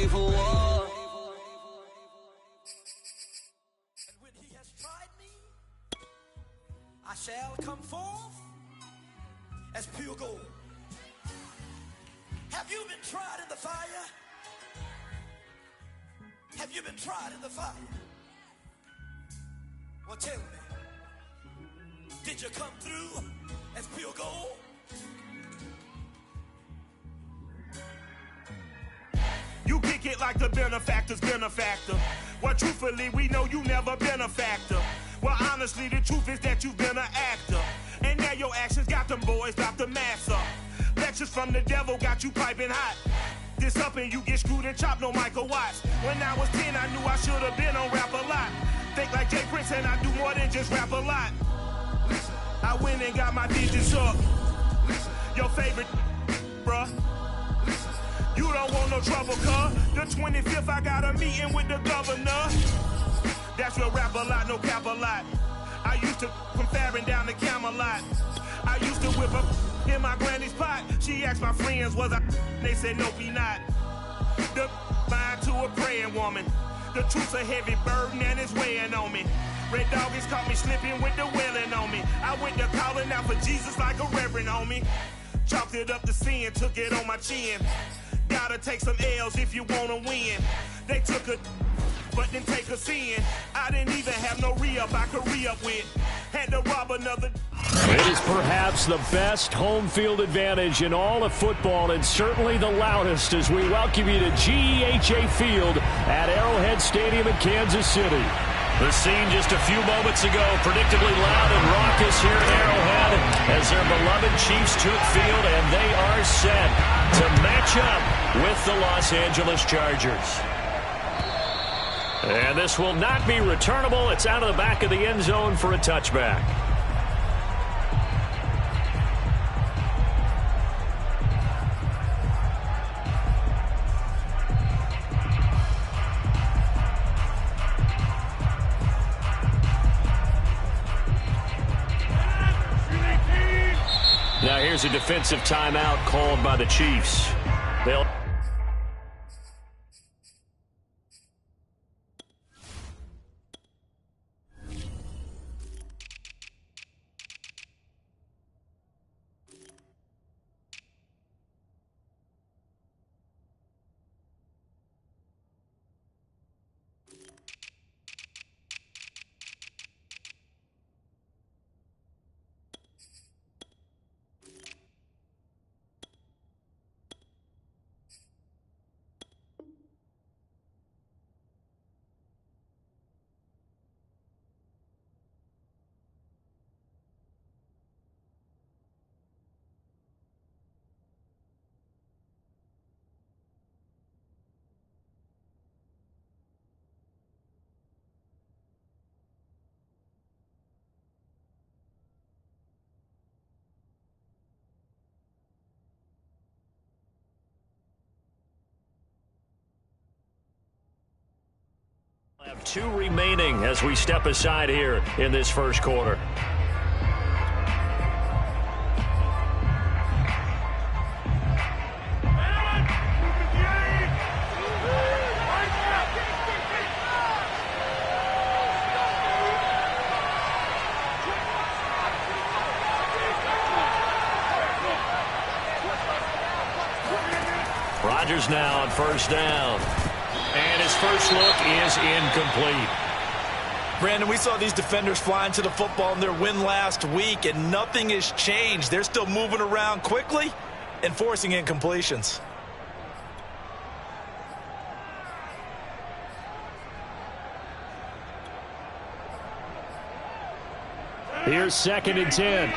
ready for war. And when he has tried me, I shall come forth as pure gold. Have you been tried in the fire? Have you been tried in the fire? Well, tell me, did you come through as pure gold? You kick it like the benefactor's benefactor. Well, truthfully, we know you never been a factor. Well, honestly, the truth is that you've been an actor. And now your actions got them boys dropped the mask up. Lectures from the devil got you piping hot. This up and you get screwed and chopped, no Michael Watts. When I was 10, I knew I should have been on Rap a Lot. Think like Jay Prince and I do more than just rap a lot. I went and got my digits up. Your favorite, bruh. You don't want no trouble, cuz. The 25th, I got a meeting with the governor. That's real rap a lot, no cap a lot. I used to from Farron down to Camelot. I used to whip up in my granny's pot. She asked my friends, was I? They said, no, be not. The mind to a praying woman. The truth's a heavy burden and it's weighing on me. Red Doggies caught me slipping with the wailing on me. I went to calling out for Jesus like a reverend on me. Chalked it up to sin, took it on my chin. Gotta take some L's if you wanna win. They took a but didn't take a sin. I didn't even have no re-up I could re-up with. Had to rob another. It is perhaps the best home field advantage in all of football and certainly the loudest as we welcome you to GEHA Field at Arrowhead Stadium in Kansas City. The scene just a few moments ago, predictably loud and raucous here at Arrowhead as their beloved Chiefs took field and they are set to match up with the Los Angeles Chargers. And this will not be returnable. It's out of the back of the end zone for a touchback. Now here's a defensive timeout called by the Chiefs. They'll have 2 remaining as we step aside here in this first quarter. Rodgers now on first down. And his first look is incomplete. Brandon, we saw these defenders flying to the football in their win last week, and nothing has changed. They're still moving around quickly and forcing incompletions. Here's 2nd and 10.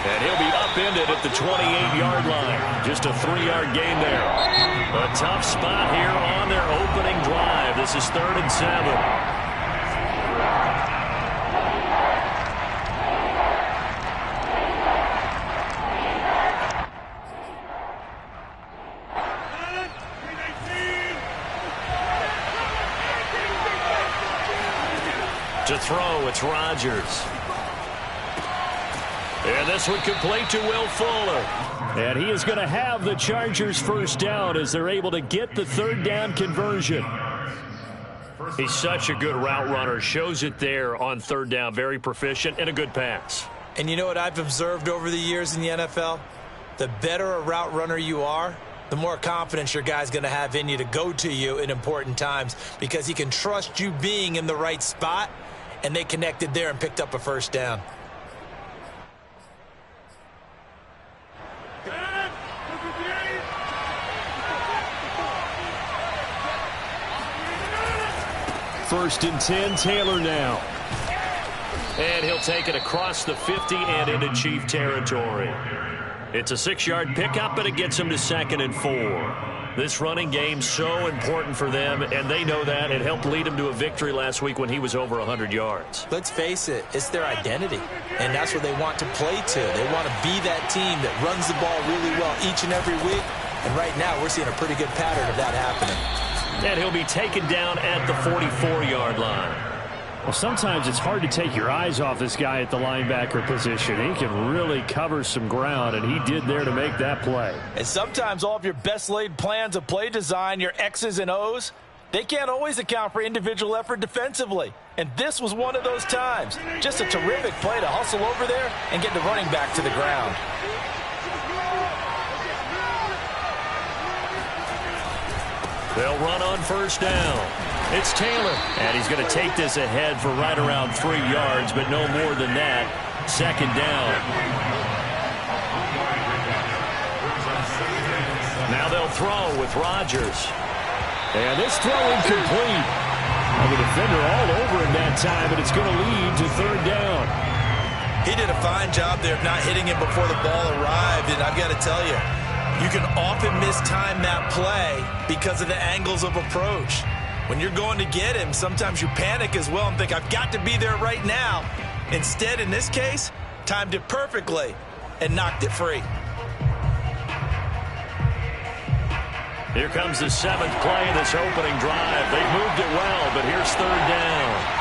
And he'll be upended at the 28-yard line. Just a 3-yard gain there. A tough spot here on their opening drive. This is 3rd and 7. To throw, it's Rodgers. And And this one complete to Will Fuller. And he is going to have the Chargers first down as they're able to get the third down conversion. He's such a good route runner. Shows it there on third down. Very proficient and a good pass. And you know what I've observed over the years in the NFL? The better a route runner you are, the more confidence your guy's going to have in you to go to you in important times because he can trust you being in the right spot, and they connected there and picked up a first down. First and 10, Taylor now. And he'll take it across the 50 and into Chief territory. It's a 6-yard pickup, but it gets him to 2nd and 4. This running game so important for them, and they know that. It helped lead him to a victory last week when he was over 100 yards. Let's face it, it's their identity, and that's what they want to play to. They want to be that team that runs the ball really well each and every week, and right now we're seeing a pretty good pattern of that happening. And he'll be taken down at the 44-yard line. Well, sometimes it's hard to take your eyes off this guy at the linebacker position. He can really cover some ground, and he did there to make that play. And sometimes all of your best laid plans of play design, your X's and O's, they can't always account for individual effort defensively. And this was one of those times. Just a terrific play to hustle over there and get the running back to the ground. They'll run on first down. It's Taylor, and he's going to take this ahead for right around 3 yards, but no more than that. 2nd down. Now they'll throw with Rodgers. And this throw incomplete. And the defender all over him that time, and it's going to lead to 3rd down. He did a fine job there of not hitting him before the ball arrived, and I've got to tell you, you can often mistime that play because of the angles of approach. When you're going to get him, sometimes you panic as well and think, I've got to be there right now. Instead, in this case, timed it perfectly and knocked it free. Here comes the 7th play of this opening drive. They moved it well, but here's 3rd down.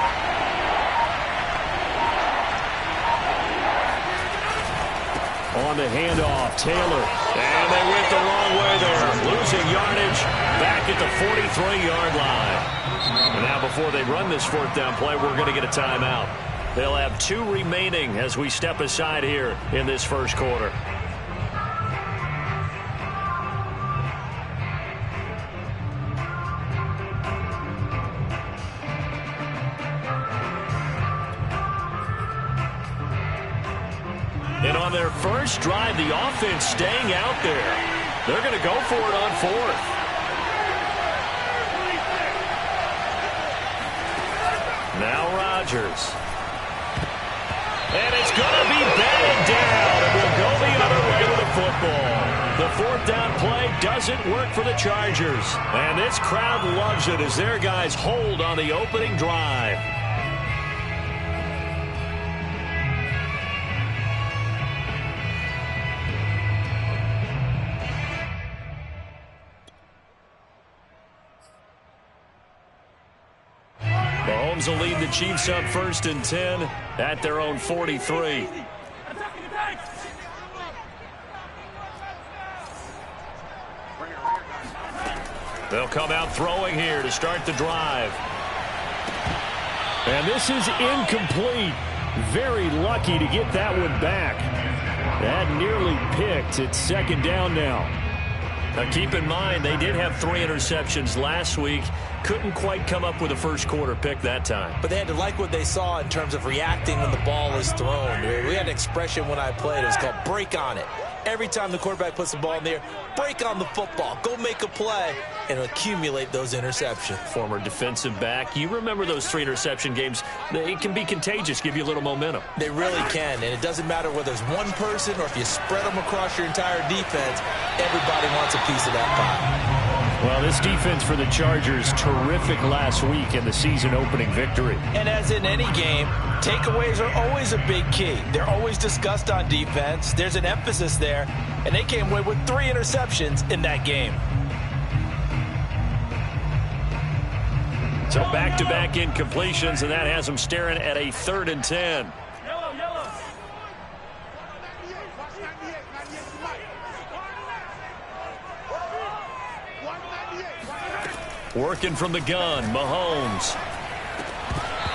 On the handoff, Taylor. And they went the wrong way there. Losing yardage back at the 43-yard line. And now before they run this 4th down play, we're going to get a timeout. They'll have 2 remaining as we step aside here in this first quarter. And on their first drive, the offense staying out there. They're going to go for it on 4th. Now Rodgers. And it's going to be batted down. And we'll go the other way with the football. The 4th down play doesn't work for the Chargers. And this crowd loves it as their guys hold on the opening drive. Mahomes will lead the Chiefs up 1st and 10 at their own 43. They'll come out throwing here to start the drive. And this is incomplete. Very lucky to get that one back. That nearly picked. It's 2nd down now. Now keep in mind, they did have 3 interceptions last week. Couldn't quite come up with a first quarter pick that time. But they had to like what they saw in terms of reacting when the ball is thrown. We had an expression when I played. It was called break on it. Every time the quarterback puts the ball in the air, break on the football. Go make a play and accumulate those interceptions. Former defensive back. You remember those 3 interception games. It can be contagious, give you a little momentum. They really can, and it doesn't matter whether it's one person or if you spread them across your entire defense, everybody wants a piece of that pie. Well, this defense for the Chargers, terrific last week in the season-opening victory. And as in any game, takeaways are always a big key. They're always discussed on defense. There's an emphasis there, and they came away with 3 interceptions in that game. So back-to-back incompletions, and that has them staring at a 3rd and 10. Working from the gun, Mahomes.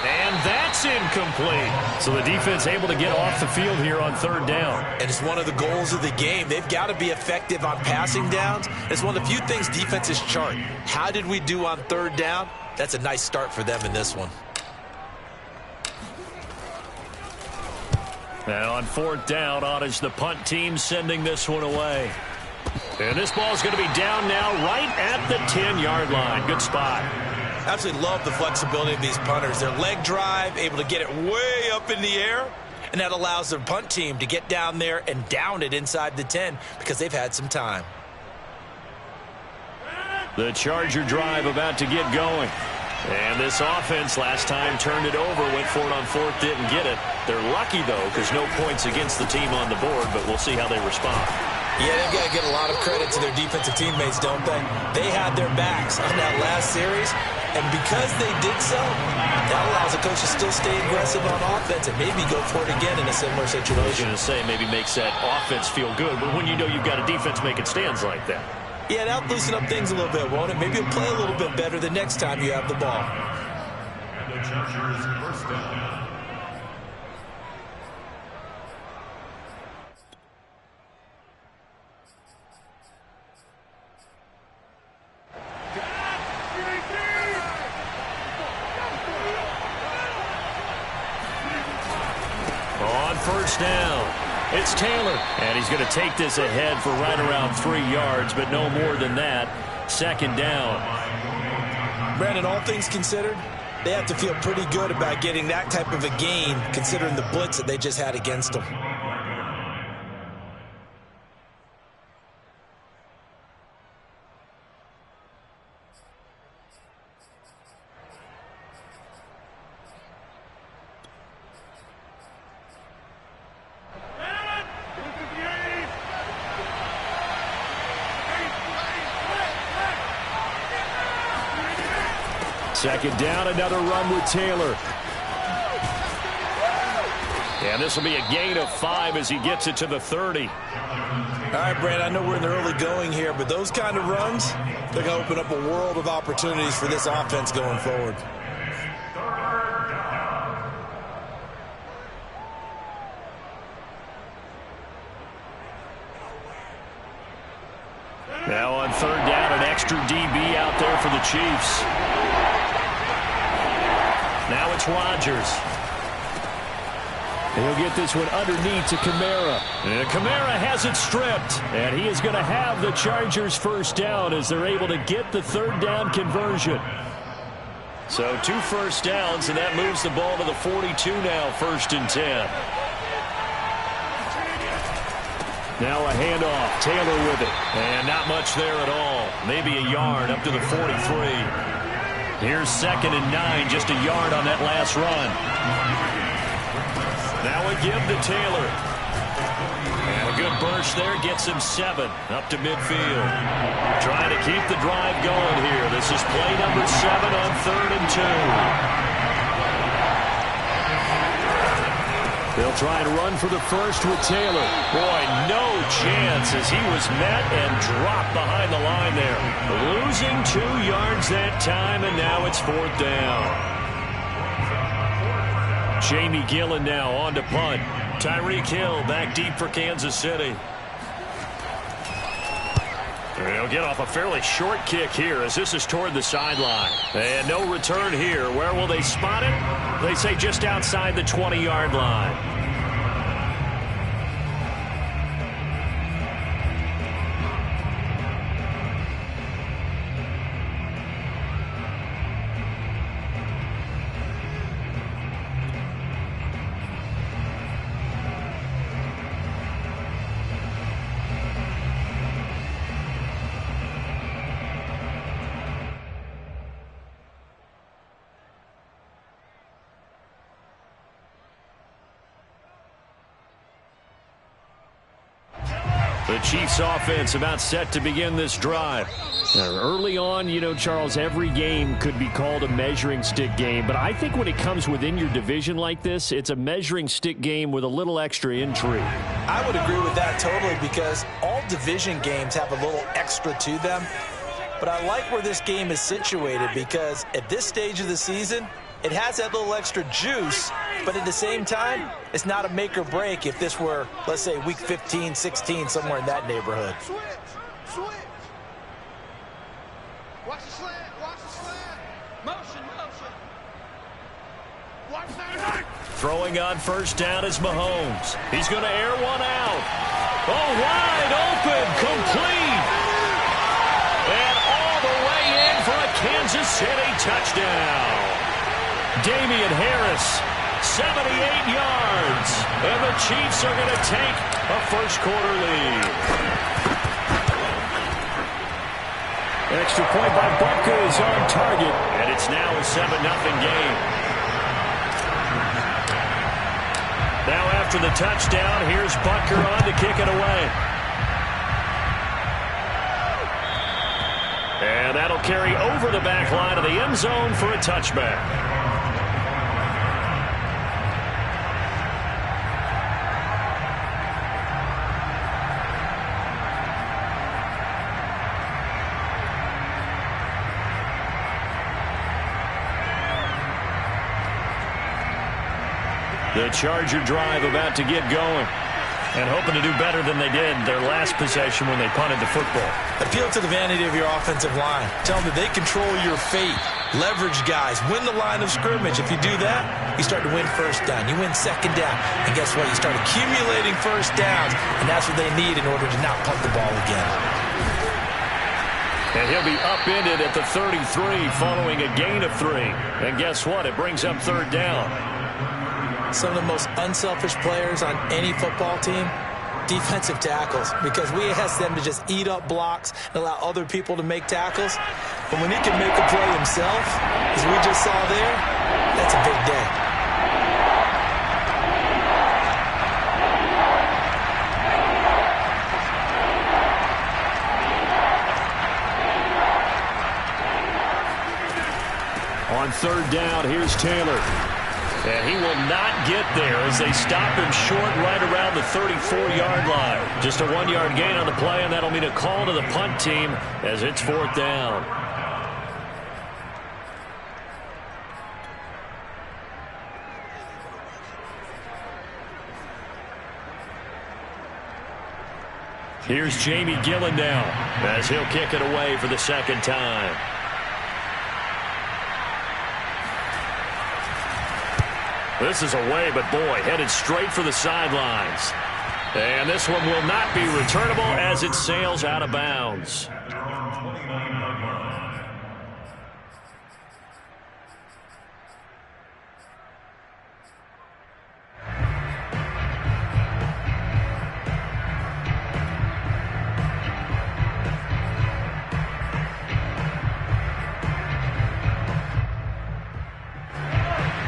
And that's incomplete. So the defense able to get off the field here on third down. And it's one of the goals of the game. They've got to be effective on passing downs. It's one of the few things defenses chart. How did we do on third down? That's a nice start for them in this one. And on fourth down, on is the punt team sending this one away. And this ball is going to be down now right at the 10-yard line. Good spot. Absolutely love the flexibility of these punters. Their leg drive, able to get it way up in the air, and that allows their punt team to get down there and down it inside the 10 because they've had some time. The Charger drive about to get going. And this offense last time turned it over, went for it on fourth, didn't get it. They're lucky, though, because no points against the team on the board, but we'll see how they respond. Yeah, they've got to give a lot of credit to their defensive teammates, don't they? They had their backs on that last series, and because they did so, that allows the coach to still stay aggressive on offense and maybe go for it again in a similar situation. I was going to say maybe makes that offense feel good, but when you know you've got a defense making stands like that. Yeah, that'll loosen up things a little bit, won't it? Maybe you'll play a little bit better the next time you have the ball. The Chargers first down. On first down, it's Taylor, and he's going to take this ahead for right around 3 yards, but no more than that. Second down. Brandon, all things considered, they have to feel pretty good about getting that type of a gain considering the blitz that they just had against them. Second down, another run with Taylor. And this will be a gain of 5 as he gets it to the 30. All right, Brandon, I know we're in the early going here, but those kind of runs, they're going to open up a world of opportunities for this offense going forward. Now on third down, an extra DB out there for the Chiefs. Now it's Rodgers. He'll get this one underneath to Kamara. And Kamara has it stripped. And he is going to have the Chargers first down as they're able to get the third down conversion. So 2 first downs, and that moves the ball to the 42 now, 1st and 10. Now a handoff. Taylor with it. And not much there at all. Maybe a yard up to the 43. Here's 2nd and 9, just a yard on that last run. Now a give to Taylor. And a good burst there gets him 7 up to midfield. Trying to keep the drive going here. This is play number 7 on 3rd and 2. They'll try and run for the first with Taylor. Boy, no chance as he was met and dropped behind the line there. Losing 2 yards that time, and now it's 4th down. Jamie Gillen now on to punt. Tyreek Hill back deep for Kansas City. They'll get off a fairly short kick here as this is toward the sideline. And no return here. Where will they spot it? They say just outside the 20-yard line. The Chiefs offense about set to begin this drive. Now, early on, you know, Charles, every game could be called a measuring stick game. But I think when it comes within your division like this, it's a measuring stick game with a little extra intrigue. I would agree with that totally because all division games have a little extra to them. But I like where this game is situated because at this stage of the season, it has that little extra juice, but at the same time, it's not a make or break if this were, let's say, week 15, 16, somewhere in that neighborhood. Switch. Watch the slant. Motion. Watch that. Throwing on first down is Mahomes. He's going to air one out. Oh, wide open, complete. And all the way in for a Kansas City touchdown. Damian Harris, 78 yards. And the Chiefs are going to take a first-quarter lead. Extra point by Butker is on target, and it's now a 7-0 game. Now after the touchdown, here's Butker on to kick it away. And that'll carry over the back line of the end zone for a touchback. The Charger drive about to get going and hoping to do better than they did their last possession when they punted the football. Appeal to the vanity of your offensive line. Tell them that they control your fate. Leverage guys. Win the line of scrimmage. If you do that, you start to win first down. You win second down. And guess what? You start accumulating first downs. And that's what they need in order to not punt the ball again. And he'll be upended at the 33 following a gain of 3. And guess what? It brings up third down. Some of the most unselfish players on any football team, defensive tackles, because we ask them to just eat up blocks and allow other people to make tackles. But when he can make a play himself, as we just saw there, that's a big day. On third down, here's Taylor. And he will not get there as they stop him short right around the 34-yard line. Just a 1-yard gain on the play, and that'll mean a call to the punt team as it's fourth down. Here's Jamie Gillen now as he'll kick it away for the second time. This is away, but boy, headed straight for the sidelines. And this one will not be returnable as it sails out of bounds.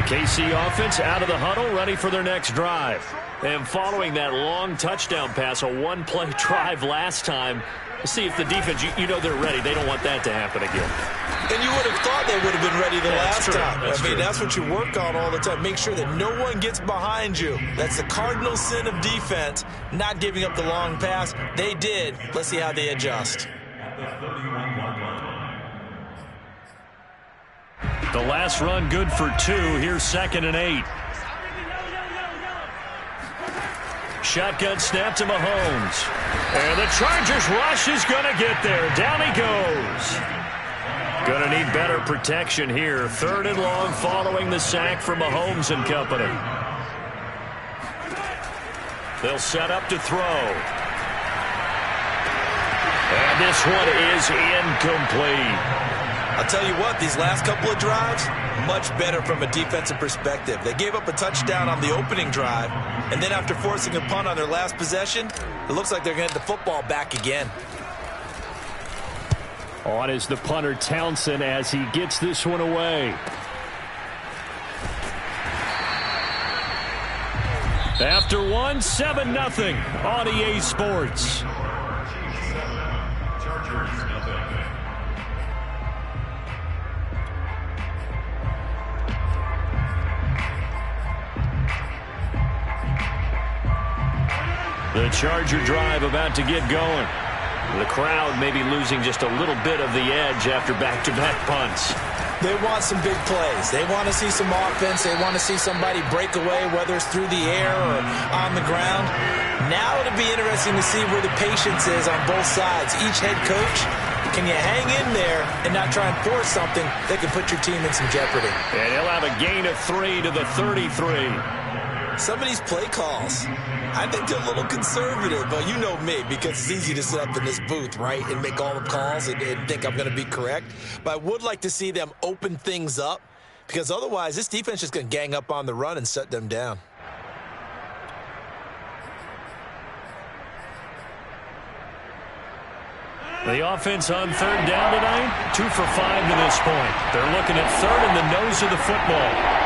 KC offense out of the huddle, ready for their next drive. And following that long touchdown pass, a one-play drive last time, let's see if the defense, you know they're ready. They don't want that to happen again. And you would have thought they would have been ready the last time. I mean, that's what you work on all the time. Make sure that no one gets behind you. That's the cardinal sin of defense, not giving up the long pass. They did. Let's see how they adjust. The last run good for 2. Here's 2nd and 8. Shotgun snap to Mahomes. And the Chargers rush is going to get there. Down he goes. Going to need better protection here. 3rd and long following the sack from Mahomes and company. They'll set up to throw. And this one is incomplete. I'll tell you what, these last couple of drives, much better from a defensive perspective. They gave up a touchdown on the opening drive, and then after forcing a punt on their last possession, it looks like they're going to get the football back again. On is the punter Townsend as he gets this one away. After one, 7-0 on EA Sports. The Charger drive about to get going. The crowd may be losing just a little bit of the edge after back-to-back punts. They want some big plays. They want to see some offense. They want to see somebody break away, whether it's through the air or on the ground. Now it'll be interesting to see where the patience is on both sides. Each head coach, can you hang in there and not try and force something that could put your team in some jeopardy? And he'll have a gain of 3 to the 33. Some of these play calls, I think they're a little conservative, but you know me, because it's easy to sit up in this booth, right, and make all the calls and think I'm going to be correct. But I would like to see them open things up, because otherwise this defense is just going to gang up on the run and shut them down. The offense on third down tonight, 2 for 5 to this point. They're looking at third in the nose of the football.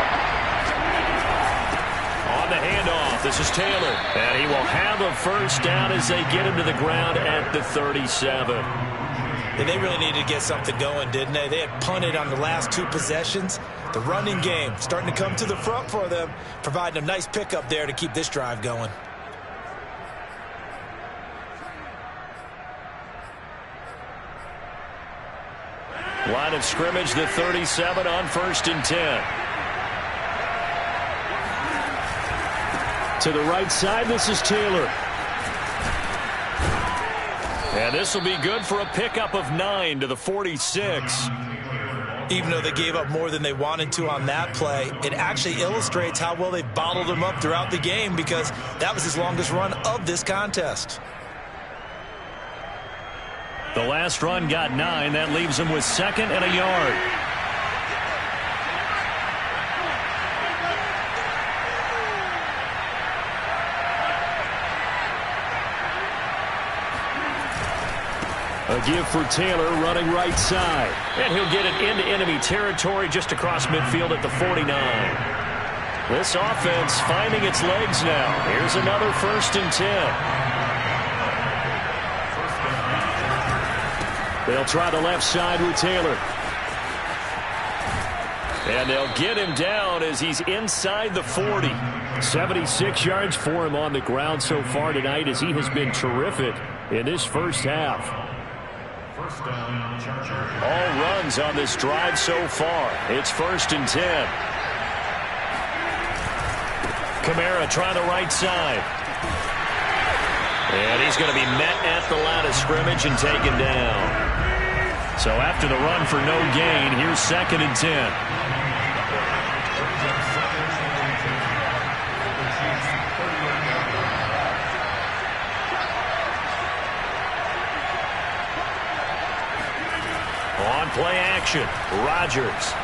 The handoff. This is Taylor. And he will have a first down as they get him to the ground at the 37. And they really needed to get something going, didn't they? They had punted on the last 2 possessions. The running game starting to come to the front for them, providing a nice pickup there to keep this drive going. Line of scrimmage, the 37 on 1st and 10. To the right side, this is Taylor. And this will be good for a pickup of 9 to the 46. Even though they gave up more than they wanted to on that play, it actually illustrates how well they bottled him up throughout the game, because that was his longest run of this contest. The last run got 9. That leaves him with 2nd and a yard. A give for Taylor running right side. And he'll get it into enemy territory just across midfield at the 49. This offense finding its legs now. Here's another 1st and 10. They'll try the left side with Taylor. And they'll get him down as he's inside the 40. 76 yards for him on the ground so far tonight, as he has been terrific in this first half. All runs on this drive so far. It's 1st and 10. Kamara trying the right side. And he's going to be met at the line of scrimmage and taken down. So after the run for no gain, here's 2nd and 10. On play action, Rodgers.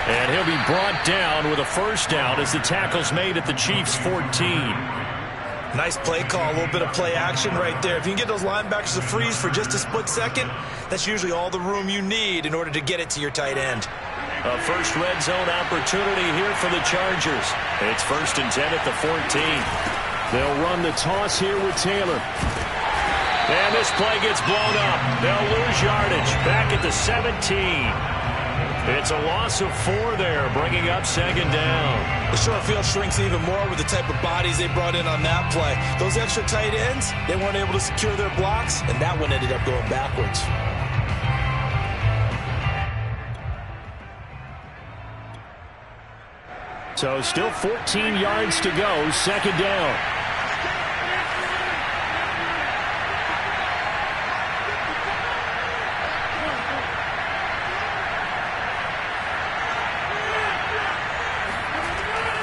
And he'll be brought down with a first down as the tackle's made at the Chiefs' 14. Nice play call, a little bit of play action right there. If you can get those linebackers to freeze for just a split second, that's usually all the room you need in order to get it to your tight end. A first red zone opportunity here for the Chargers. It's 1st and 10 at the 14. They'll run the toss here with Taylor. And this play gets blown up. They'll lose yardage back at the 17. It's a loss of 4 there, bringing up 2nd down. The short field shrinks even more with the type of bodies they brought in on that play. Those extra tight ends, they weren't able to secure their blocks, and that one ended up going backwards. So still 14 yards to go, 2nd down.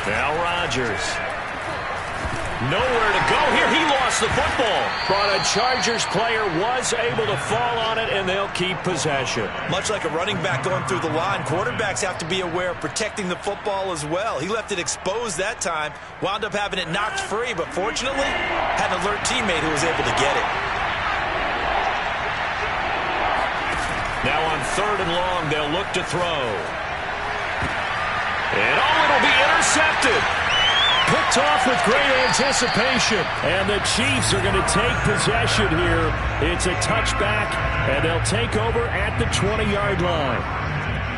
Now Rodgers. Nowhere to go here. He lost the football. But a Chargers player was able to fall on it, and they'll keep possession. Much like a running back going through the line, quarterbacks have to be aware of protecting the football as well. He left it exposed that time, wound up having it knocked free, but fortunately had an alert teammate who was able to get it. Now on 3rd and long, they'll look to throw. And it'll be intercepted. Picked off with great anticipation. And the Chiefs are going to take possession here. It's a touchback, and they'll take over at the 20-yard line.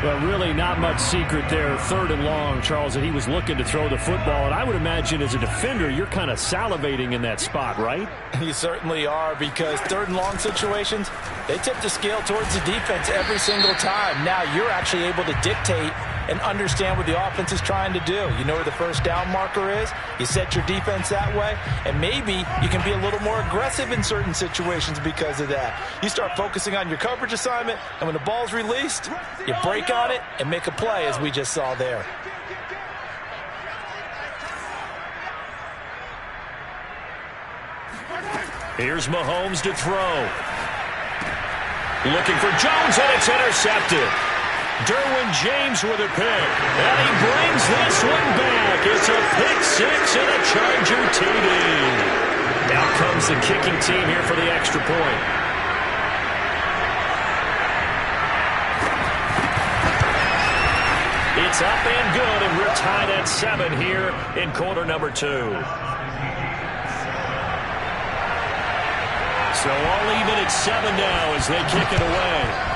Well, really not much secret there. 3rd and long, Charles, that he was looking to throw the football. And I would imagine as a defender, you're kind of salivating in that spot, right? You certainly are, because 3rd and long situations, they tip the scale towards the defense every single time. Now you're actually able to dictate and understand what the offense is trying to do. You know where the first down marker is. You set your defense that way, and maybe you can be a little more aggressive in certain situations because of that. You start focusing on your coverage assignment, and when the ball's released, you break on it and make a play, as we just saw there. Here's Mahomes to throw. Looking for Jones, and it's intercepted. Derwin James with a pick, and he brings this one back. It's a pick 6 and a Charger TD. Out comes the kicking team here for the extra point. It's up and good, and we're tied at 7 here in quarter number 2. So all even at 7 now as they kick it away.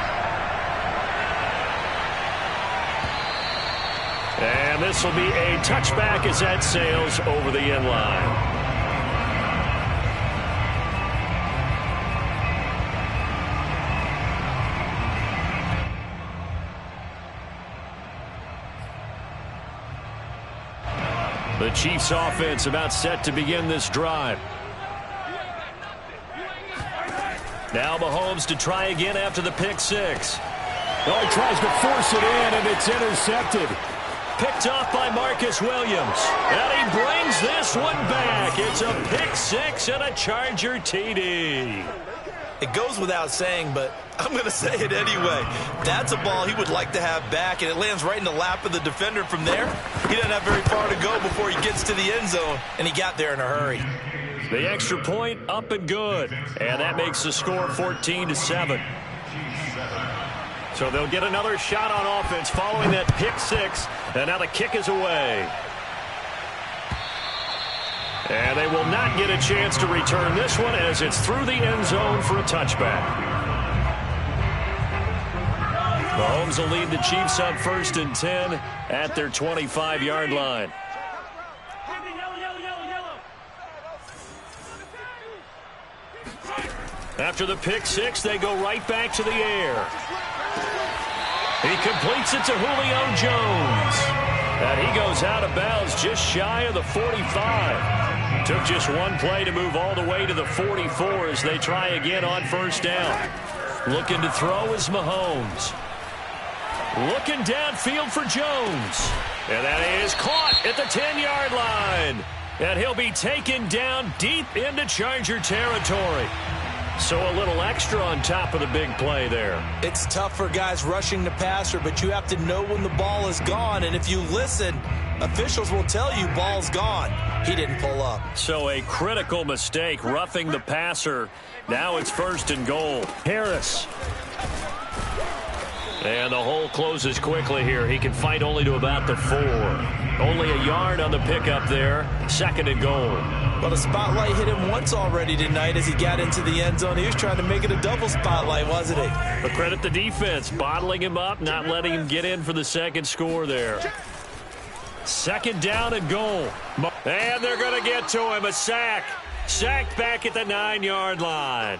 And this will be a touchback as that sails over the end line. The Chiefs offense about set to begin this drive. Now Mahomes to try again after the pick 6. Oh, he tries to force it in, and it's intercepted. Picked off by Marcus Williams. And he brings this one back. It's a pick 6 and a Charger TD. It goes without saying, but I'm going to say it anyway. That's a ball he would like to have back, and it lands right in the lap of the defender from there. He doesn't have very far to go before he gets to the end zone, and he got there in a hurry. The extra point up and good. And that makes the score 14-7. So they'll get another shot on offense following that pick 6. And now the kick is away. And they will not get a chance to return this one as it's through the end zone for a touchback. Mahomes will lead the Chiefs on 1st and 10 at their 25-yard line. After the pick 6, they go right back to the air. He completes it to Julio Jones. And he goes out of bounds just shy of the 45. Took just one play to move all the way to the 44 as they try again on 1st down. Looking to throw is Mahomes. Looking downfield for Jones. And that is caught at the 10-yard line. And he'll be taken down deep into Charger territory. So a little extra on top of the big play there. It's tough for guys rushing the passer, but you have to know when the ball is gone. And if you listen, officials will tell you ball's gone. He didn't pull up. So a critical mistake, roughing the passer. Now it's 1st and goal. Harris. And the hole closes quickly here. He can fight only to about the 4. Only a yard on the pickup there. 2nd and goal. Well, the spotlight hit him once already tonight as he got into the end zone. He was trying to make it a double spotlight, wasn't he? But credit the defense, bottling him up, not letting him get in for the 2nd score there. 2nd down and goal. And they're going to get to him. A sack. Sacked back at the 9-yard line.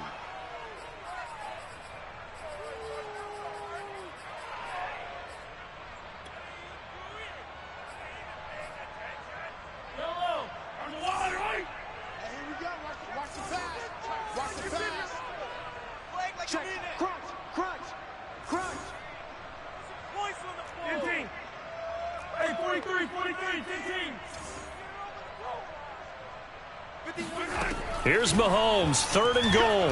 Here's Mahomes, 3rd and goal.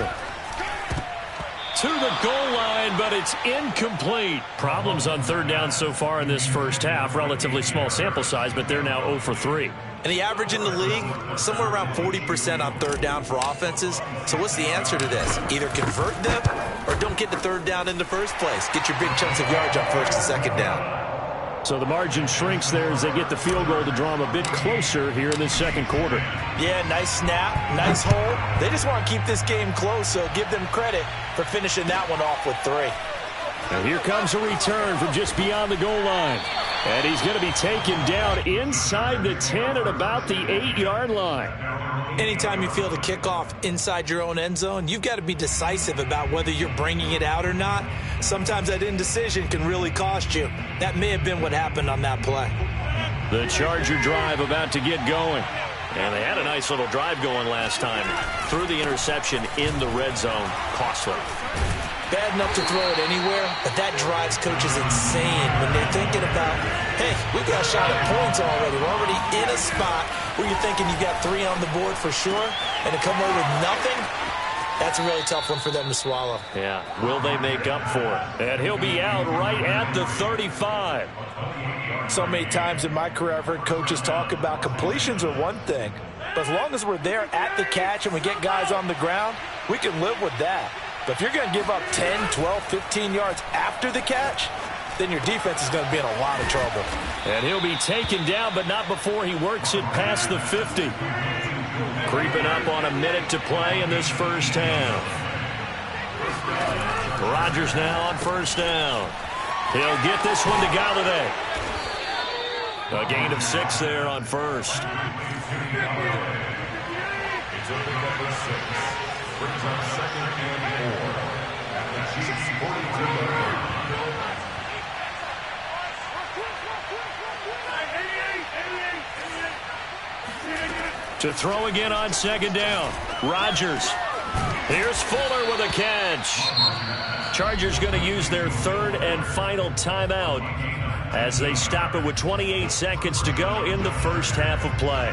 To the goal line, but it's incomplete. Problems on 3rd down so far in this first half. Relatively small sample size, but they're now 0 for 3. And the average in the league, somewhere around 40% on 3rd down for offenses. So what's the answer to this? Either convert them or don't get the 3rd down in the first place. Get your big chunks of yards on 1st and 2nd down. So the margin shrinks there as they get the field goal to draw them a bit closer here in this second quarter. Yeah, nice snap, nice hole. They just want to keep this game close, so give them credit for finishing that one off with 3. And here comes a return from just beyond the goal line. And he's going to be taken down inside the 10 at about the 8-yard line. Anytime you feel the kickoff inside your own end zone, you've got to be decisive about whether you're bringing it out or not. Sometimes that indecision can really cost you. That may have been what happened on that play. The Charger drive about to get going. And they had a nice little drive going last time. Threw the interception in the red zone. Costly. Bad enough to throw it anywhere, but that drives coaches insane when they're thinking about, hey, we got a shot at points already. We're already in a spot where you're thinking you got 3 on the board for sure, and to come away with nothing, that's a really tough one for them to swallow. Yeah, will they make up for it? And he'll be out right at the 35. So many times in my career I've heard coaches talk about completions are one thing, but as long as we're there at the catch and we get guys on the ground, we can live with that. But if you're going to give up 10, 12, 15 yards after the catch, then your defense is going to be in a lot of trouble. And he'll be taken down, but not before he works it past the 50. Creeping up on a minute to play in this first half. Rodgers now on first down. He'll get this one to Galladay. A gain of 6 there on first. To throw again on second down. Rodgers. Here's Fuller with a catch. Chargers going to use their 3rd and final timeout as they stop it with 28 seconds to go in the first half of play.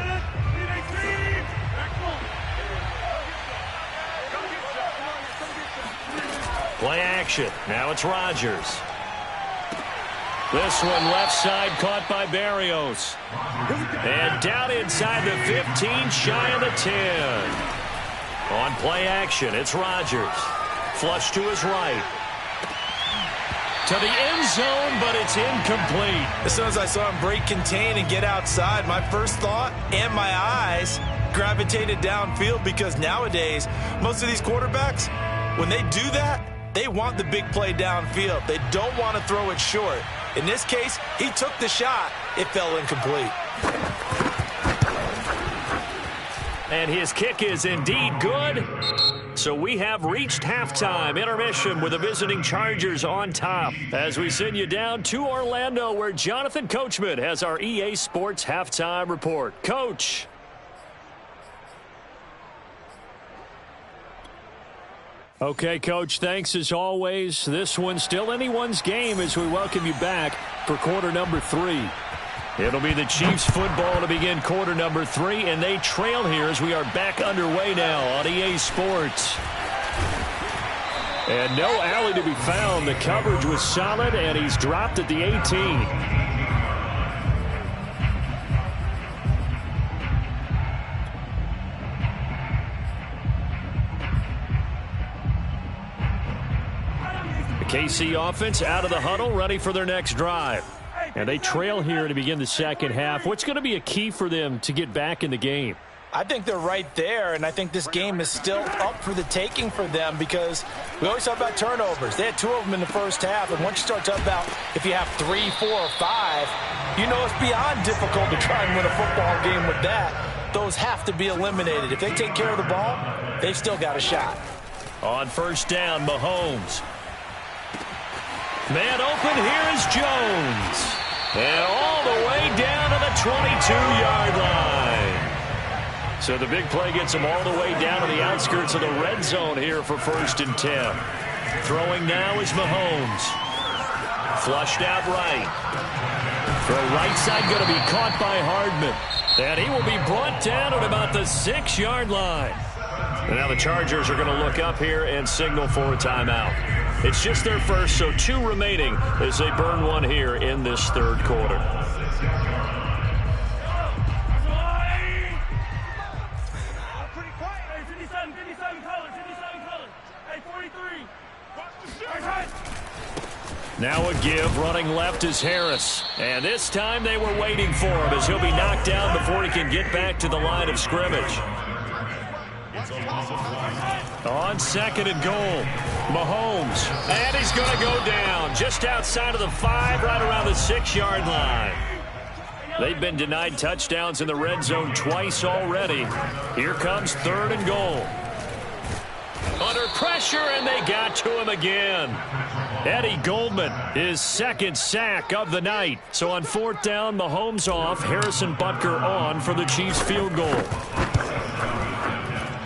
Play action. Now it's Rodgers. This one left side caught by Barrios. And down inside the 15, shy of the 10. On play action, it's Rodgers. Flush to his right. To the end zone, but it's incomplete. As soon as I saw him break contain and get outside, my first thought and my eyes gravitated downfield, because nowadays, most of these quarterbacks, when they do that, they want the big play downfield. They don't want to throw it short. In this case, he took the shot. It fell incomplete. And his kick is indeed good. So we have reached halftime. Intermission with the visiting Chargers on top. As we send you down to Orlando, where Jonathan Coachman has our EA Sports halftime report. Coach. Okay, Coach, thanks as always. This one's still anyone's game as we welcome you back for quarter number 3. It'll be the Chiefs football to begin quarter number 3, and they trail here as we are back underway now on EA Sports. And no alley to be found. The coverage was solid, and he's dropped at the 18. KC offense out of the huddle, ready for their next drive. And they trail here to begin the second half. What's going to be a key for them to get back in the game? I think they're right there, and I think this game is still up for the taking for them, because we always talk about turnovers. They had 2 of them in the first half, and once you start talking about if you have 3, 4, or 5, you know it's beyond difficult to try and win a football game with that. Those have to be eliminated. If they take care of the ball, they've still got a shot. On first down, Mahomes. Man open, here is Jones. And all the way down to the 22-yard line. So the big play gets him all the way down to the outskirts of the red zone here for 1st and 10. Throwing now is Mahomes. Flushed out right. Throw right side going to be caught by Hardman. And he will be brought down at about the 6-yard line. And now the Chargers are going to look up here and signal for a timeout. It's just their first, so 2 remaining as they burn one here in this third quarter. Pretty quiet. Hey, 57 colors. Hey, 43. Watch the shit. Now a give. Running left is Harris. And this time they were waiting for him as he'll be knocked down before he can get back to the line of scrimmage. On second and goal, Mahomes. And he's going to go down just outside of the 5, right around the 6-yard line. They've been denied touchdowns in the red zone twice already. Here comes third and goal. Under pressure, and they got to him again. Eddie Goldman, his second sack of the night. So on fourth down, Mahomes off, Harrison Butker on for the Chiefs field goal.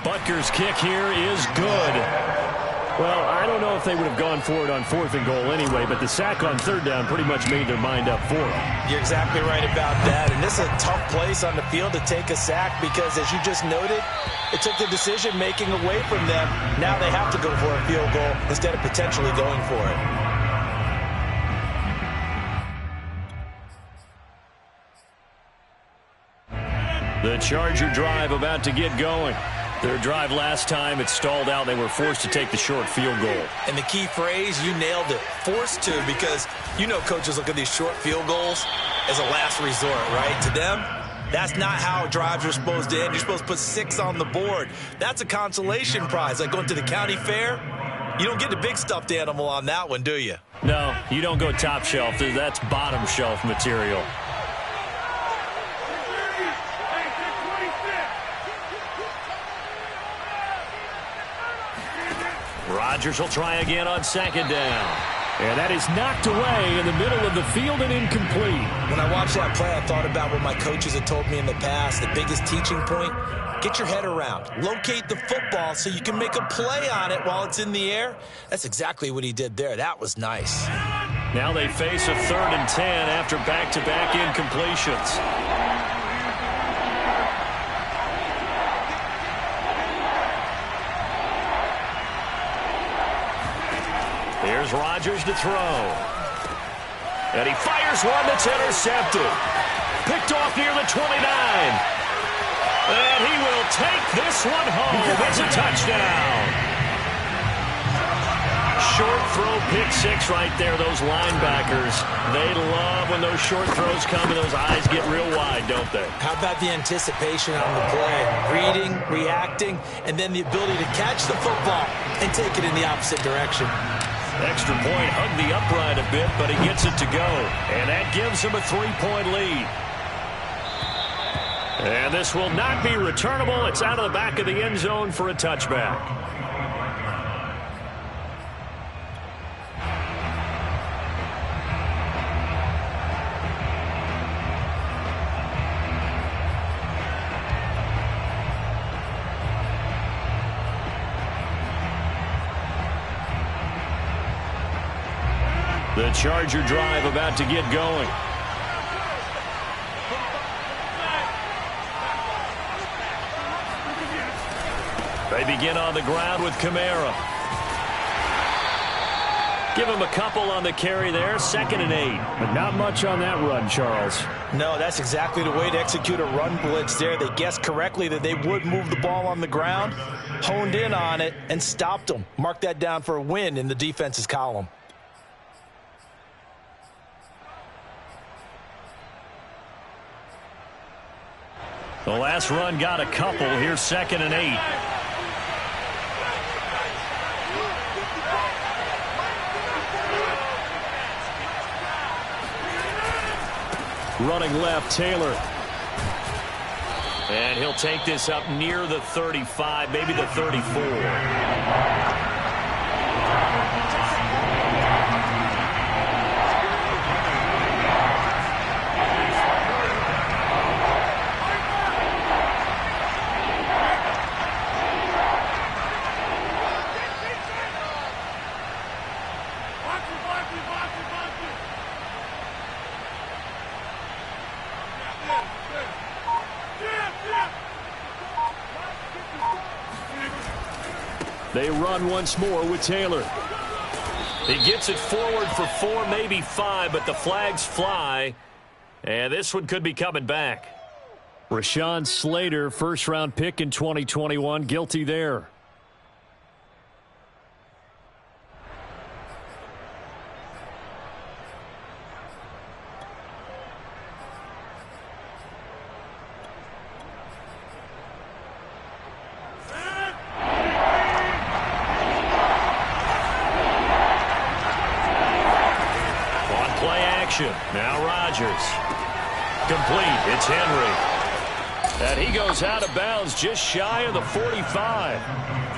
Butker's kick here is good. Well, I don't know if they would have gone for it on fourth and goal anyway, but the sack on third down pretty much made their mind up for it. You're exactly right about that, and this is a tough place on the field to take a sack because, as you just noted, it took the decision-making away from them. Now they have to go for a field goal instead of potentially going for it. The Charger drive about to get going. Their drive last time, it stalled out. They were forced to take the short field goal. And the key phrase, you nailed it, forced to, because you know coaches look at these short field goals as a last resort, right? To them, that's not how drives are supposed to end. You're supposed to put 6 on the board. That's a consolation prize. Like going to the county fair, you don't get the big stuffed animal on that one, do you? No, you don't go top shelf. That's bottom shelf material. Rodgers will try again on second down. And that is knocked away in the middle of the field and incomplete. When I watched that play, I thought about what my coaches had told me in the past. The biggest teaching point, get your head around. Locate the football so you can make a play on it while it's in the air. That's exactly what he did there. That was nice. Now they face a 3rd and 10 after back-to-back incompletions. Here's Rodgers to throw. And he fires one that's intercepted. Picked off near the 29. And he will take this one home. It's a touchdown. Short throw, pick 6 right there. Those linebackers, they love when those short throws come and those eyes get real wide, don't they? How about the anticipation on the play? Reading, reacting, and then the ability to catch the football and take it in the opposite direction. Extra point, hugged the upright a bit, but he gets it to go. And that gives him a 3-point lead. And this will not be returnable. It's out of the back of the end zone for a touchback. The Charger drive about to get going. They begin on the ground with Kamara. Give him a couple on the carry there, 2nd and 8. But not much on that run, Charles. No, that's exactly the way to execute a run blitz there. They guessed correctly that they would move the ball on the ground, honed in on it, and stopped them. Mark that down for a win in the defense's column. The last run got a couple. Here's 2nd and 8. Running left, Taylor. And he'll take this up near the 35, maybe the 34. They run once more with Taylor. He gets it forward for 4, maybe 5, but the flags fly. And this one could be coming back. Rashawn Slater, first-round pick in 2021, guilty there. action. Now Rodgers. Complete. It's Henry. And he goes out of bounds just shy of the 45.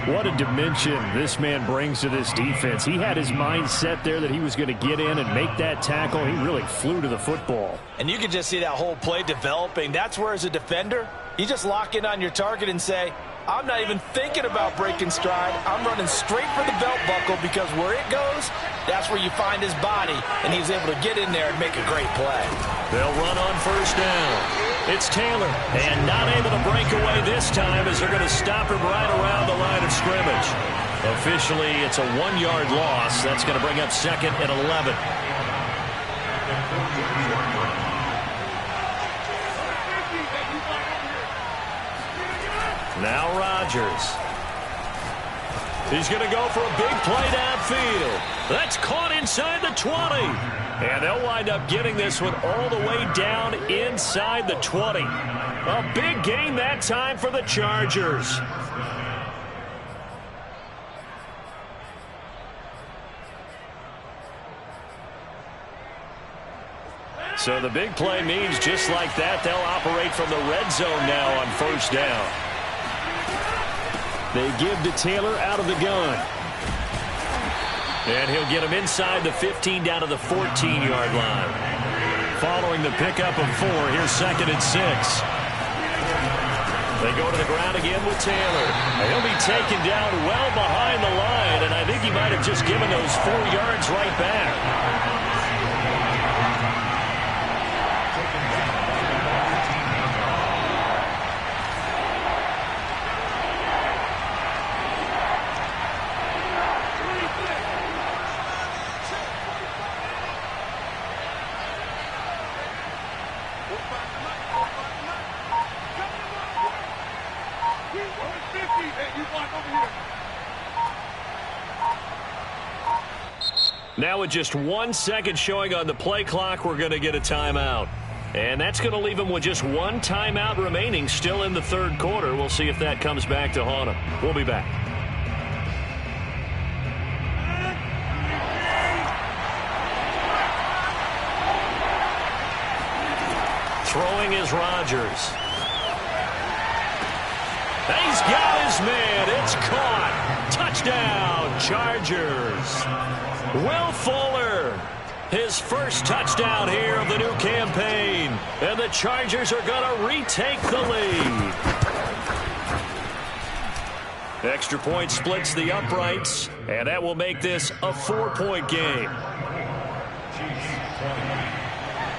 What a dimension this man brings to this defense. He had his mind set there that he was going to get in and make that tackle. He really flew to the football. And you can just see that whole play developing. That's where, as a defender, you just lock in on your target and say, I'm not even thinking about breaking stride. I'm running straight for the belt buckle, because where it goes, that's where you find his body, and he's able to get in there and make a great play. They'll run on first down. It's Taylor, and not able to break away this time as they're going to stop him right around the line of scrimmage. Officially, it's a 1-yard loss. That's going to bring up 2nd and 11. Now Rodgers. He's going to go for a big play downfield. That's caught inside the 20. And they'll wind up getting this one all the way down inside the 20. A big gain that time for the Chargers. So the big play means just like that, they'll operate from the red zone now on first down. They give to Taylor out of the gun. And he'll get him inside the 15 down to the 14-yard line. Following the pickup of 4, here's 2nd and 6. They go to the ground again with Taylor. He'll be taken down well behind the line, and I think he might have just given those 4 yards right back. Now with just 1 second showing on the play clock, we're going to get a timeout. And that's going to leave him with just 1 timeout remaining still in the 3rd quarter. We'll see if that comes back to haunt him. We'll be back. Throwing is Rodgers. He's got his man. It's caught. Touchdown, Chargers. Will Fuller, his first touchdown here of the new campaign. And the Chargers are going to retake the lead. Extra point splits the uprights, and that will make this a 4-point game.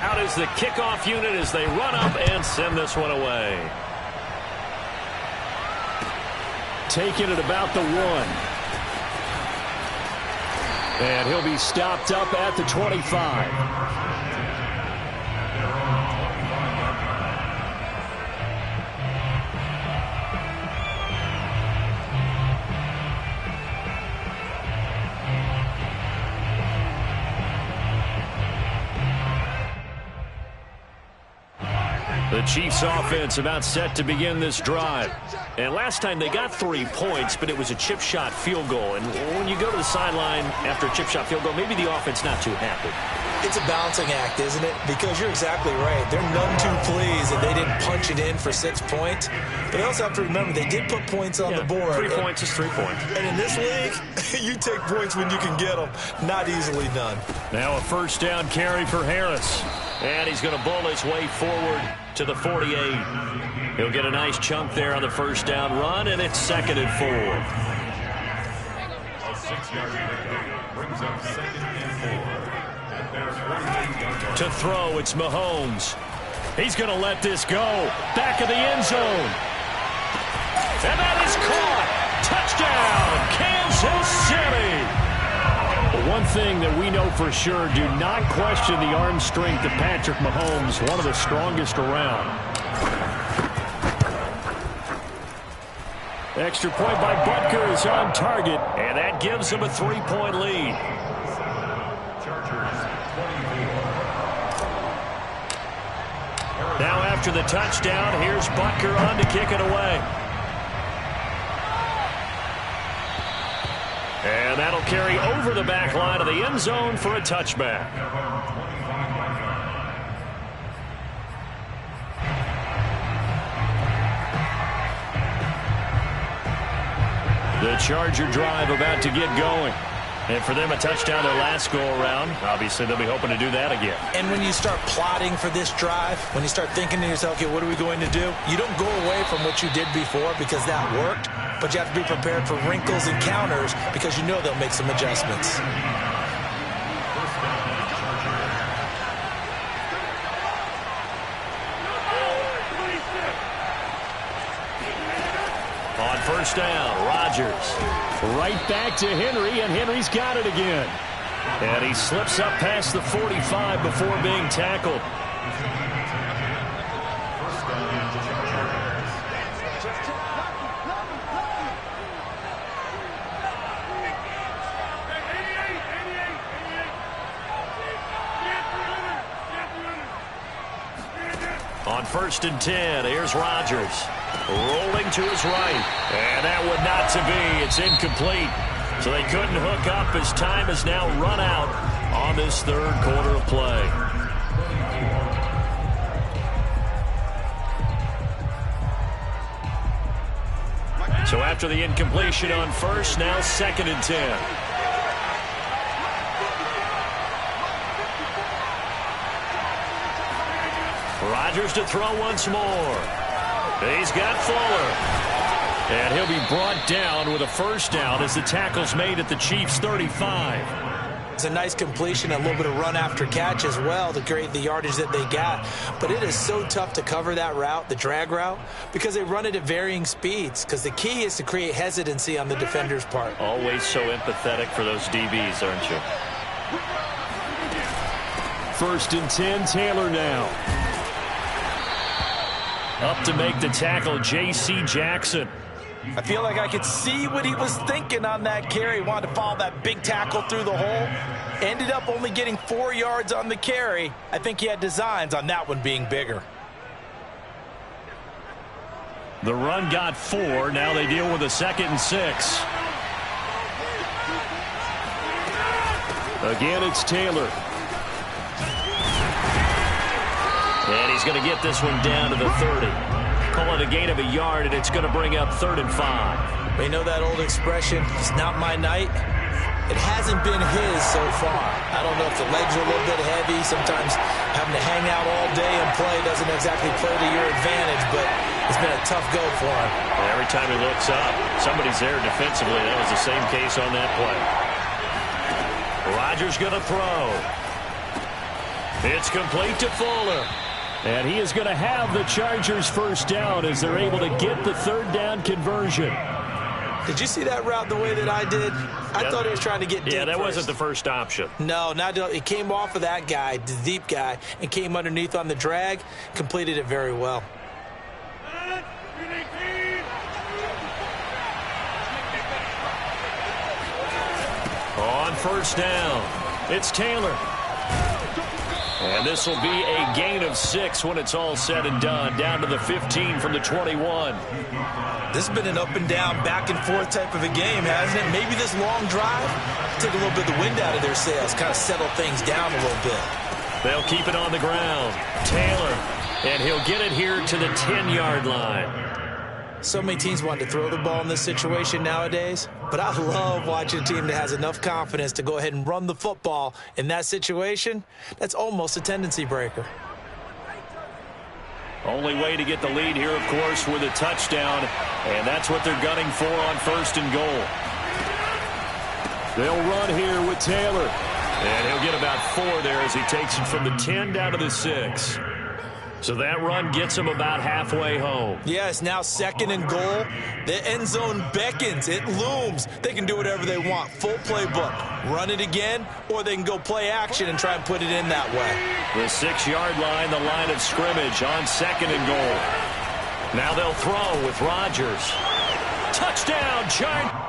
Out is the kickoff unit as they run up and send this one away. Taking it about the 1. And he'll be stopped up at the 25. The Chiefs offense about set to begin this drive. And last time they got 3 points, but it was a chip shot field goal. And when you go to the sideline after a chip shot field goal, maybe the offense not too happy. It's a balancing act, isn't it? Because you're exactly right. They're none too pleased that they didn't punch it in for 6 points. But they also have to remember they did put points on the board. 3 points is 3 points. And in this league, you take points when you can get them. Not easily done. Now a first down carry for Harris. And he's going to bowl his way forward to the 48. He'll get a nice chunk there on the first down run, and it's 2nd and 4. A 6-yard pickup brings up 2nd and 4. To throw, it's Mahomes. He's going to let this go. Back of the end zone. And that is caught. Touchdown, Kansas City. One thing that we know for sure, do not question the arm strength of Patrick Mahomes, one of the strongest around. Extra point by Butker is on target, and that gives him a 3-point lead. Now after the touchdown, here's Butker on to kick it away. And that'll carry over the back line of the end zone for a touchback. The Charger drive about to get going. And for them, a touchdown their last go-around. Obviously, they'll be hoping to do that again. And when you start plotting for this drive, when you start thinking to yourself, okay, what are we going to do? You don't go away from what you did before because that worked, but you have to be prepared for wrinkles and counters because you know they'll make some adjustments. On first down, Rodgers. Right back to Henry, and Henry's got it again. And he slips up past the 45 before being tackled. On first and 10, here's Rodgers. Rolling to his right. And that would not to be. It's incomplete. So they couldn't hook up as time has now run out on this third quarter of play. So after the incompletion on first, now second and 10. Rodgers to throw once more. He's got Fuller. And he'll be brought down with a first down as the tackle's made at the Chiefs' 35. It's a nice completion, a little bit of run after catch as well to create the yardage that they got. But it is so tough to cover that route, the drag route, because they run it at varying speeds. Because the key is to create hesitancy on the defender's part. Always so empathetic for those DBs, aren't you? First and 10, Taylor now. Up to make the tackle, J.C. Jackson. I feel like I could see what he was thinking on that carry. Wanted to follow that big tackle through the hole. Ended up only getting 4 yards on the carry. I think he had designs on that one being bigger. The run got 4. Now they deal with a second and 6. Again, it's Taylor. And he's going to get this one down to the 30. Call it a gain of a yard, and it's going to bring up 3rd and 5. We know that old expression, it's not my night. It hasn't been his so far. I don't know if the legs are a little bit heavy. Sometimes having to hang out all day and play doesn't exactly play to your advantage, but it's been a tough go for him. Every time he looks up, somebody's there defensively. That was the same case on that play. Rodgers going to throw. It's complete to Fuller. And he is going to have the Chargers first down as they're able to get the third down conversion. Did you see that route the way that I did? I thought he was trying to get deep. Yeah, that first. wasn't the first option. No, it came off of that guy, the deep guy, and came underneath on the drag, completed it very well. On first down, it's Taylor. And this will be a gain of 6 when it's all said and done. Down to the 15 from the 21. This has been an up and down, back and forth type of a game, hasn't it? Maybe this long drive took a little bit of the wind out of their sails, kind of settled things down a little bit. They'll keep it on the ground. Taylor, and he'll get it here to the 10-yard line. So many teams want to throw the ball in this situation nowadays, but I love watching a team that has enough confidence to go ahead and run the football in that situation. That's almost a tendency breaker. Only way to get the lead here, of course, with a touchdown, and that's what they're gunning for on first and goal. They'll run here with Taylor, and he'll get about 4 there as he takes it from the 10 down to the 6. So that run gets him about halfway home. Yes, now second and goal. The end zone beckons. It looms. They can do whatever they want. Full playbook. Run it again, or they can go play action and try and put it in that way. The 6-yard line, the line of scrimmage on second and goal. Now they'll throw with Rodgers. Touchdown, Chargers.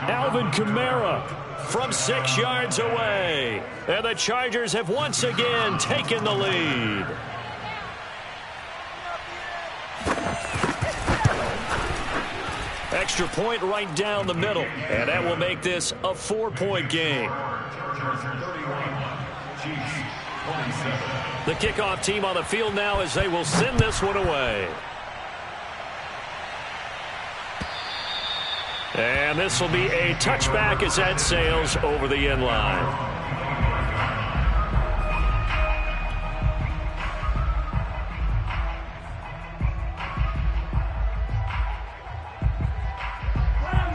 Alvin Kamara from 6 yards away. And the Chargers have once again taken the lead. Extra point right down the middle. And that will make this a 4-point game. The kickoff team on the field now as they will send this one away. And this will be a touchback as that sails over the end line.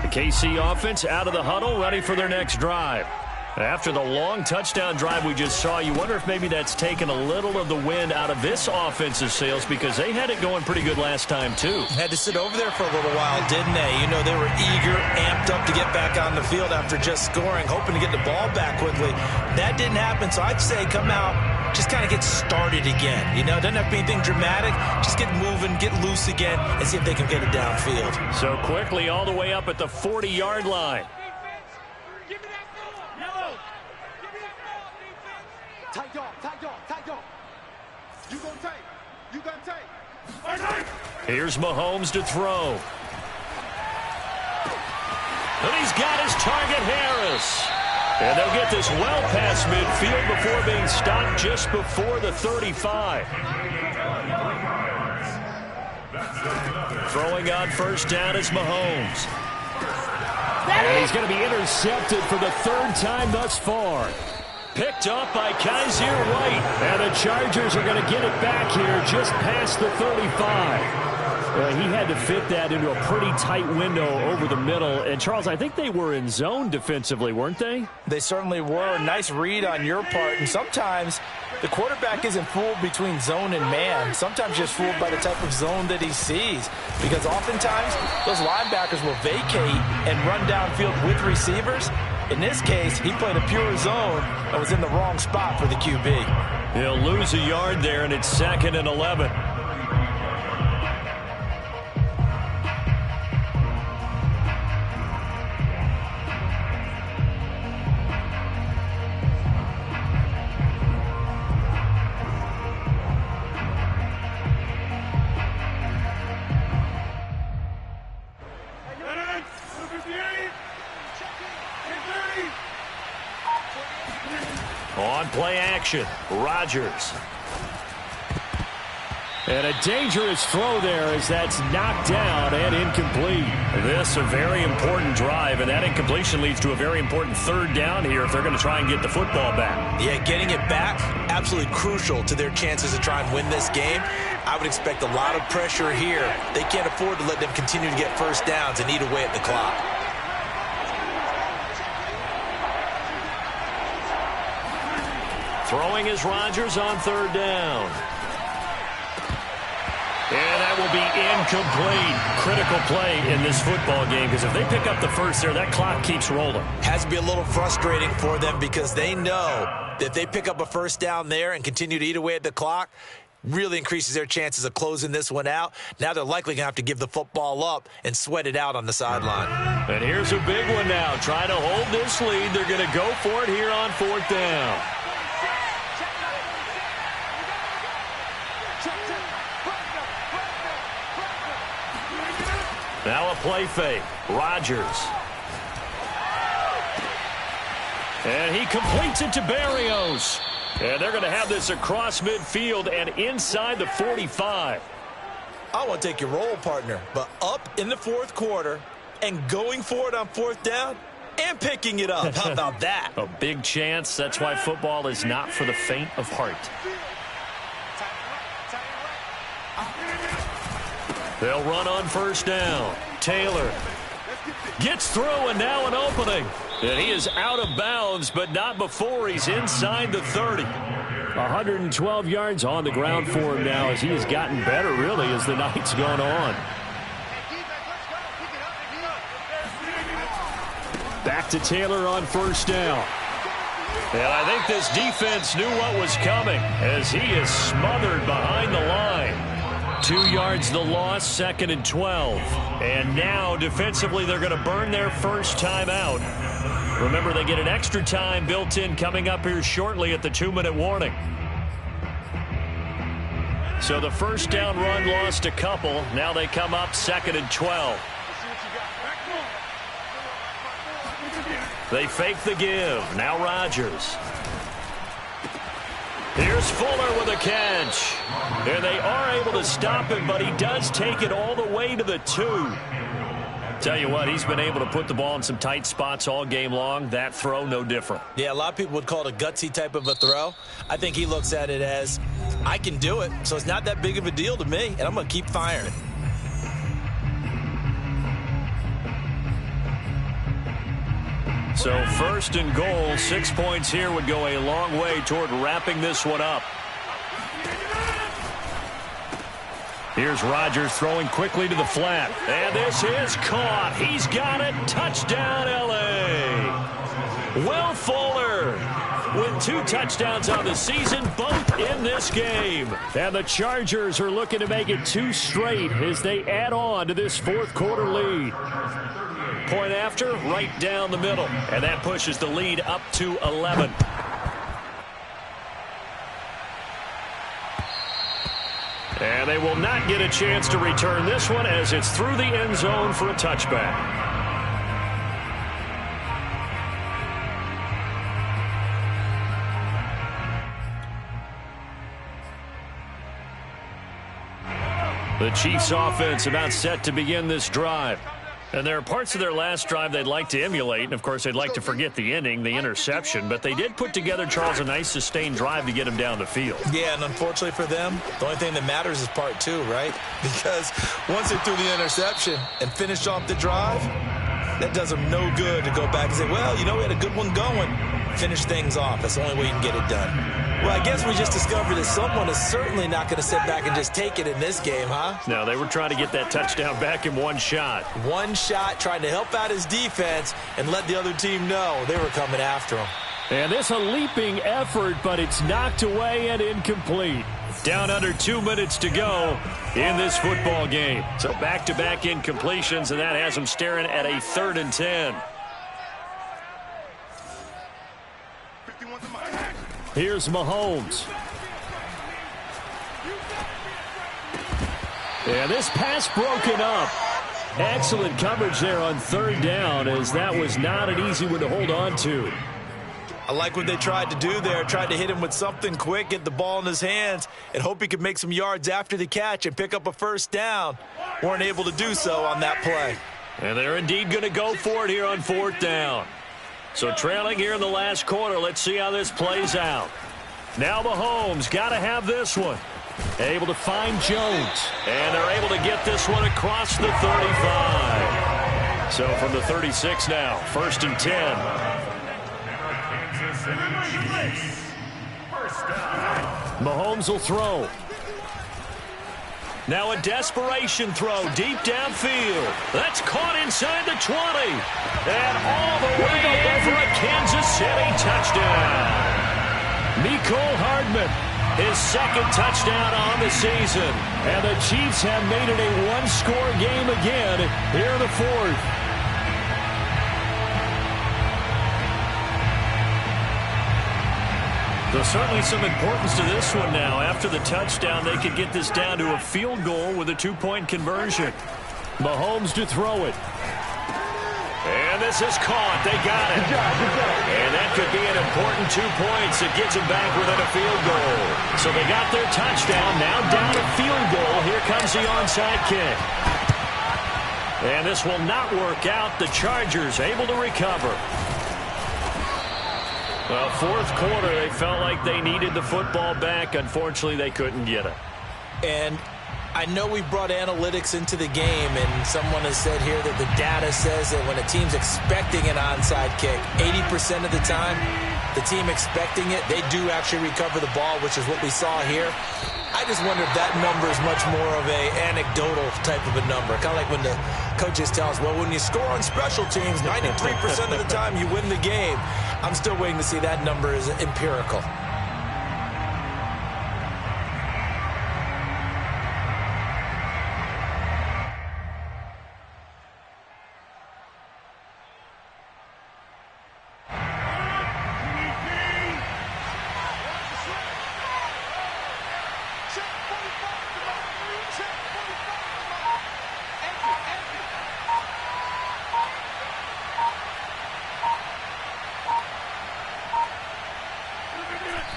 The KC offense out of the huddle, ready for their next drive. After the long touchdown drive we just saw, you wonder if maybe that's taken a little of the wind out of this offensive sails because they had it going pretty good last time too. Had to sit over there for a little while, didn't they? You know, they were eager, amped up to get back on the field after just scoring, hoping to get the ball back quickly. That didn't happen, so I'd say come out, just kind of get started again. You know, it doesn't have to be anything dramatic. Just get moving, get loose again, and see if they can get it downfield. So quickly all the way up at the 40-yard line. Tight dog, tight dog, tight dog. You gonna take. You gonna take. Here's Mahomes to throw. And he's got his target, Harris. And they'll get this well past midfield before being stopped just before the 35. Throwing on first down is Mahomes. And he's going to be intercepted for the 3rd time thus far. Picked up by Kaiser White. And the Chargers are going to get it back here just past the 35. He had to fit that into a pretty tight window over the middle. And, Charles, I think they were in zone defensively, weren't they? They certainly were. Nice read on your part. And sometimes the quarterback isn't fooled between zone and man. Sometimes just fooled by the type of zone that he sees. Because oftentimes those linebackers will vacate and run downfield with receivers. In this case, he played a pure zone and was in the wrong spot for the QB. He'll lose a yard there, and it's 2nd and 11. On play action, Rodgers. And a dangerous throw there as that's knocked down and incomplete. This a very important drive, and that incompletion leads to a very important 3rd down here if they're going to try and get the football back. Yeah, getting it back, absolutely crucial to their chances to try and win this game. I would expect a lot of pressure here. They can't afford to let them continue to get first downs and eat away at the clock. Throwing is Rodgers on 3rd down. And that will be incomplete. Critical play in this football game because if they pick up the first there, that clock keeps rolling. Has to be a little frustrating for them because they know that if they pick up a first down there and continue to eat away at the clock, really increases their chances of closing this one out. Now they're likely going to have to give the football up and sweat it out on the sideline. And here's a big one now. Trying to hold this lead. They're going to go for it here on 4th down. Now a play fake. Rodgers. And he completes it to Berrios. And they're going to have this across midfield and inside the 45. I want to take your role, partner, but up in the 4th quarter and going for it on 4th down and picking it up. How about that? A big chance. That's why football is not for the faint of heart. They'll run on first down. Taylor gets through and now an opening. And he is out of bounds, but not before he's inside the 30. 112 yards on the ground for him now as he has gotten better, really, as the night's gone on. Back to Taylor on first down. And I think this defense knew what was coming as he is smothered behind the line. 2 yards the loss, 2nd and 12. And now, defensively, they're going to burn their first time out. Remember, they get an extra time built in coming up here shortly at the 2-minute warning. So the first down run lost a couple. Now they come up 2nd and 12. They fake the give. Now Rodgers. Here's Fuller with a catch. And they are able to stop him, but he does take it all the way to the 2. Tell you what, he's been able to put the ball in some tight spots all game long. That throw, no different. Yeah, a lot of people would call it a gutsy type of a throw. I think he looks at it as, I can do it, so it's not that big of a deal to me, and I'm going to keep firing. So 1st and goal, 6 points here would go a long way toward wrapping this one up. Here's Rodgers throwing quickly to the flat. And this is caught. He's got it. Touchdown, L.A. Will Fuller with 2 touchdowns on the season, both in this game. And the Chargers are looking to make it 2 straight as they add on to this 4th quarter lead. Point after, right down the middle. And that pushes the lead up to 11. And they will not get a chance to return this one as it's through the end zone for a touchback. The Chiefs offense about set to begin this drive. And there are parts of their last drive they'd like to emulate. And, of course, they'd like to forget the inning, the interception. But they did put together, Charles, a nice sustained drive to get him down the field. Yeah, and unfortunately for them, the only thing that matters is part 2, right? Because once they threw the interception and finished off the drive, that does them no good to go back and say, well, you know, we had a good one going. Finish things off. That's the only way you can get it done. Well, I guess we just discovered that someone is certainly not going to sit back and just take it in this game, huh? No, they were trying to get that touchdown back in one shot. One shot, trying to help out his defense and let the other team know they were coming after him. And this a leaping effort, but it's knocked away and incomplete. Down under 2 minutes to go in this football game. So back-to-back incompletions, and that has them staring at a 3rd and 10. Here's Mahomes. And this pass broken up. Excellent coverage there on 3rd down, as that was not an easy one to hold on to. I like what they tried to do there. Tried to hit him with something quick, get the ball in his hands, and hope he could make some yards after the catch and pick up a 1st down. Weren't able to do so on that play. And they're indeed going to go for it here on 4th down. So trailing here in the last quarter, let's see how this plays out. Now Mahomes got to have this one. Able to find Jones. And they're able to get this one across the 35. So from the 36 now, 1st and 10. Mahomes will throw. Now a desperation throw deep downfield. That's caught inside the 20. And all the way in for a Kansas City touchdown. Mecole Hardman, his 2nd touchdown on the season. And the Chiefs have made it a 1-score game again here in the 4th. There's certainly some importance to this one now. After the touchdown, they could get this down to a field goal with a 2-point conversion. Mahomes to throw it. And this is caught. They got it. And that could be an important 2 points. It gets them back within a field goal. So they got their touchdown. Now down a field goal. Here comes the onside kick. And this will not work out. The Chargers able to recover. Well, 4th quarter, they felt like they needed the football back. Unfortunately, they couldn't get it. And I know we brought analytics into the game, and someone has said here that the data says that when a team's expecting an onside kick, 80% of the time, the team expecting it, they do actually recover the ball, which is what we saw here. I just wonder if that number is much more of a anecdotal type of a number. Kind of like when the coaches tell us, well, when you score on special teams, 93% of the time you win the game. I'm still waiting to see that number is empirical.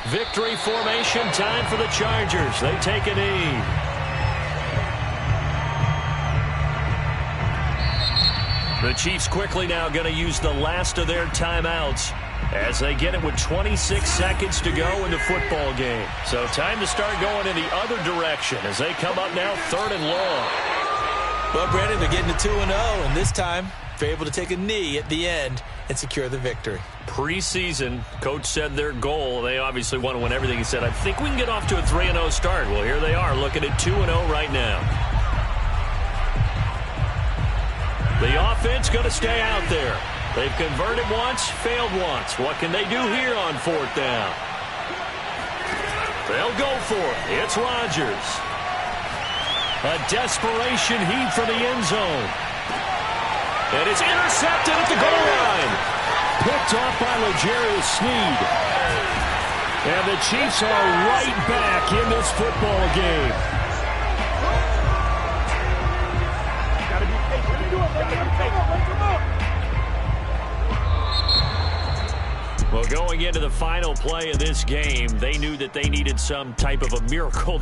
Victory formation time for the Chargers. They take a knee. The Chiefs quickly now going to use the last of their timeouts as they get it with 26 seconds to go in the football game. So time to start going in the other direction as they come up now 3rd and long. Well, Brandon, they're getting to 2-0, and this time they're able to take a knee at the end and secure the victory. Preseason, coach said their goal, they obviously want to win everything. He said, I think we can get off to a 3-0 start. Well, here they are looking at 2-0 right now. The offense going to stay out there. They've converted once, failed once. What can they do here on 4th down? They'll go for it. It's Rodgers. A desperation heave for the end zone. And it's intercepted at the goal line. Picked off by L'Jarius Sneed. And the Chiefs are right back in this football game. Well, going into the final play of this game, they knew that they needed some type of a miracle.